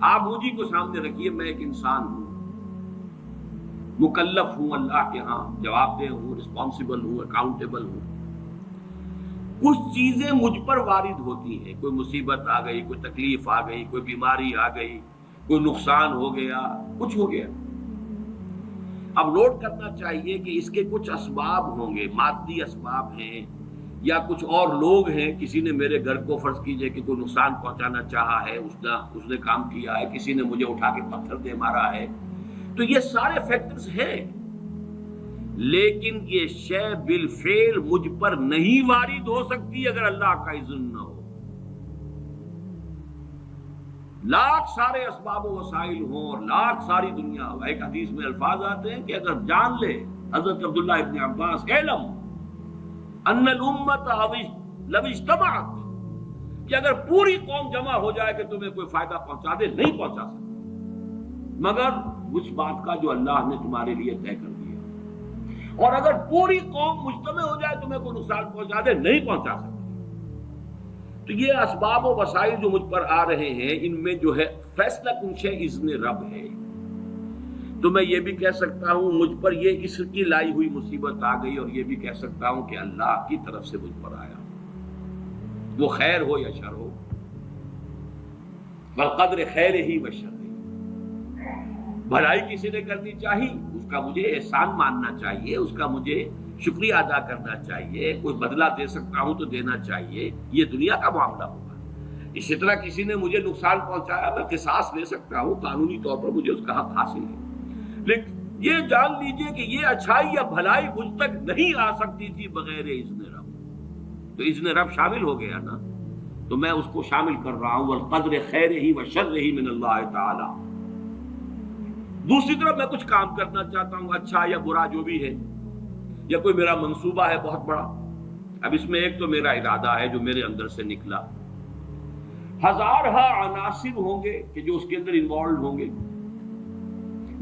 آپ مجھے کو سامنے رکھیے، میں ایک انسان ہوں، مکلف ہوں، اللہ کے ہاں جواب دہ ہوں، رسپانسبل ہوں، اکاؤنٹیبل ہوں۔ کچھ چیزیں مجھ پر وارد ہوتی ہیں، کوئی مصیبت آ گئی، کوئی تکلیف آ گئی، کوئی بیماری آ گئی، کوئی نقصان ہو گیا، کچھ ہو گیا۔ اب نوٹ کرنا چاہیے کہ اس کے کچھ اسباب ہوں گے، مادی اسباب ہیں یا کچھ اور لوگ ہیں، کسی نے میرے گھر کو فرض کیجئے کہ کوئی نقصان پہنچانا چاہا ہے، اس نے کام کیا ہے، کسی نے مجھے اٹھا کے پتھر دے مارا ہے، تو یہ سارے فیکٹرز ہیں، لیکن یہ شے بالفعل مجھ پر نہیں وارد ہو سکتی اگر اللہ کا اذن نہ ہو۔ لاکھ سارے اسباب و وسائل ہوں اور لاکھ ساری دنیا ہو، ایک حدیث میں الفاظ آتے ہیں کہ اگر جان لے حضرت عبداللہ ابن عباس، اعلم ان الامت لو اجتمعت، کہ اگر پوری قوم جمع ہو جائے کہ تمہیں کوئی فائدہ پہنچا دے، نہیں پہنچا سکتی مگر اس بات کا جو اللہ نے تمہارے لیے طے کر دیا، اور اگر پوری قوم مجتمع ہو جائے تمہیں کوئی نقصان پہنچا دے، نہیں پہنچا سکتی۔ تو یہ اسباب و وسائل جو مجھ پر آ رہے ہیں، ان میں جو ہے فیصلہ کنشے اذن رب ہے۔ تو میں یہ بھی کہہ سکتا ہوں مجھ پر یہ اس کی لائی ہوئی مصیبت آ گئی، اور یہ بھی کہہ سکتا ہوں کہ اللہ کی طرف سے مجھ پر آیا، وہ خیر ہو یا شر ہو، والقدر خیر ہی و شر ہی۔ بھلائی کسی نے کرنی چاہیے، اس کا مجھے احسان ماننا چاہیے، اس کا مجھے شکریہ ادا کرنا چاہیے، کوئی بدلہ دے سکتا ہوں تو دینا چاہیے، یہ دنیا کا معاملہ ہوگا۔ اسی طرح کسی نے مجھے نقصان پہنچایا، میں قصاص لے سکتا ہوں، قانونی طور پر مجھے اس کا حق حاصل ہے، لیکن یہ جان لیجئے کہ یہ اچھائی یا بھلائی مجھ تک نہیں آ سکتی تھی بغیر اذن رب۔ تو اذن رب شامل ہو گیا نا، تو میں اس کو شامل کر رہا ہوں، والقدر خیر ہی و شر ہی من اللہ تعالی۔ دوسری طرف میں کچھ کام کرنا چاہتا ہوں، اچھا یا برا جو بھی ہے، یا کوئی میرا منصوبہ ہے بہت بڑا، اب اس میں ایک تو میرا ارادہ ہے جو میرے اندر سے نکلا، ہزارہا عناصر ہوں گے کہ جو اس کے اندر انوالوڈ ہوں گے،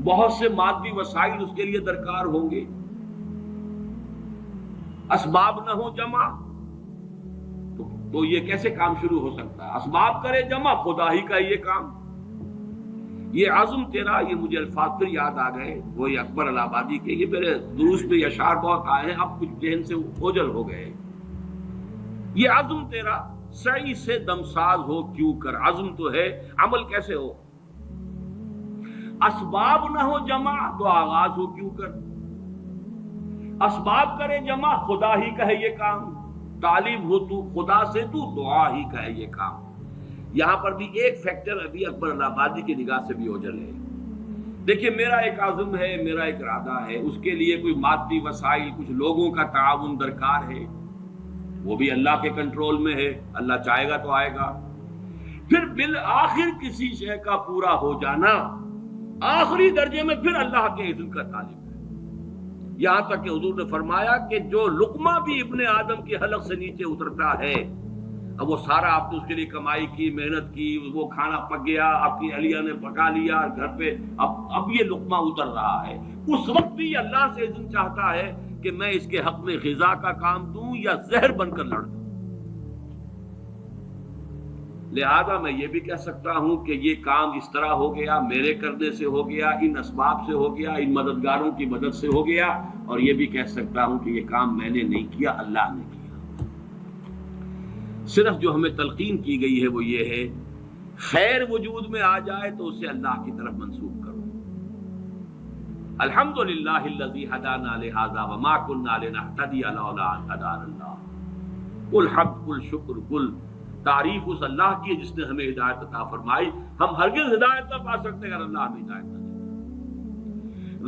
بہت سے مادی وسائل اس کے لیے درکار ہوں گے، اسباب نہ ہو جمع تو یہ کیسے کام شروع ہو سکتا ہے؟ اسباب کرے جمع، خدا ہی کا یہ کام، یہ عزم تیرا، یہ مجھے الفاظ پھر یاد آ گئے وہی اکبر الہ آبادی کے، یہ میرے دروس میں اشعار بہت آئے ہیں، اب کچھ ذہن سے اوجل ہو گئے۔ یہ عزم تیرا سعی سے دمساز ہو کیوں کر، عزم تو ہے، عمل کیسے ہو؟ اسباب نہ ہو جمع تو آغاز ہو کیوں کر، اسباب کرے جمع، خدا ہی کا ہے یہ کام، طالب ہو تو خدا سے، تو دعا ہی کا ہے یہ کام۔ یہاں پر بھی ایک فیکٹر ابھی اکبر الہ آبادی کی نگاہ سے بھی اوجل ہے۔ دیکھیے میرا ایک عزم ہے، میرا ایک ارادہ ہے، اس کے لیے کوئی مادی وسائل، کچھ لوگوں کا تعاون درکار ہے، وہ بھی اللہ کے کنٹرول میں ہے، اللہ چاہے گا تو آئے گا۔ پھر بالآخر کسی شے کا پورا ہو جانا، آخری درجے میں پھر اللہ کے اذن کا طالب ہے۔ یہاں تک کہ حضور نے فرمایا کہ جو لقمہ بھی ابن آدم کی حلق سے نیچے اترتا ہے، اب وہ سارا آپ نے اس کے لیے کمائی کی، محنت کی، وہ کھانا پک گیا، آپ کی اہلیہ نے پکا لیا گھر پہ، اب یہ لقمہ اتر رہا ہے، اس وقت بھی اللہ سے اذن چاہتا ہے کہ میں اس کے حق میں غذا کا کام دوں یا زہر بن کر لڑ دوں۔ لہذا میں یہ بھی کہہ سکتا ہوں کہ یہ کام اس طرح ہو گیا، میرے کرنے سے ہو گیا، ان اسباب سے ہو گیا، ان مددگاروں کی مدد سے ہو گیا، اور یہ بھی کہہ سکتا ہوں کہ یہ کام میں نے نہیں کیا، اللہ نے کیا۔ صرف جو ہمیں تلقین کی گئی ہے وہ یہ ہے، خیر وجود میں آ جائے تو اسے اللہ کی طرف منسوب کرو۔ الحمدللہ الذی ہدانا لہذا وما کنا لنہتدی لولا ان ہدانا اللہ، قل حمد، قل شکر، قل تعریف اس اللہ کی جس نے ہمیں ہدایت عطا فرمائی، ہم ہرگز ہدایت نہ پا سکتے اگر اللہ ہمیں ہدایت نہ دے۔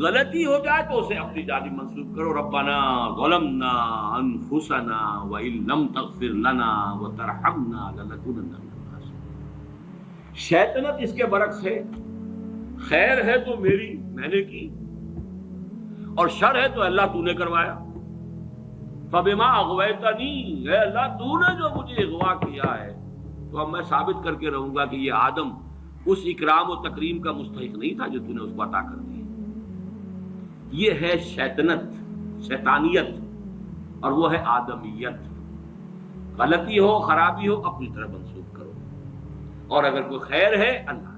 غلطی ہو جائے تو اسے اپنی جانب منسوب کرو، ربنا ظلمنا انفسنا وان لم تغفر لنا وترحمنا لنکونن من الخاسرین۔ شیطنت اس کے برعکس ہے، خیر ہے تو میری، میں نے کی، اور شر ہے تو اللہ تو نے کروایا۔ فبما اغویتنی، اے اللہ تو نے جو مجھے اغوا کیا ہے، تو اب میں ثابت کر کے رہوں گا کہ یہ آدم اس اکرام و تکریم کا مستحق نہیں تھا جو تو نے اس کو عطا کر دی۔ یہ ہے شیطنت، شیطانیت، اور وہ ہے آدمیت۔ غلطی ہو، خرابی ہو، اپنی طرف منسوب کرو، اور اگر کوئی خیر ہے اللہ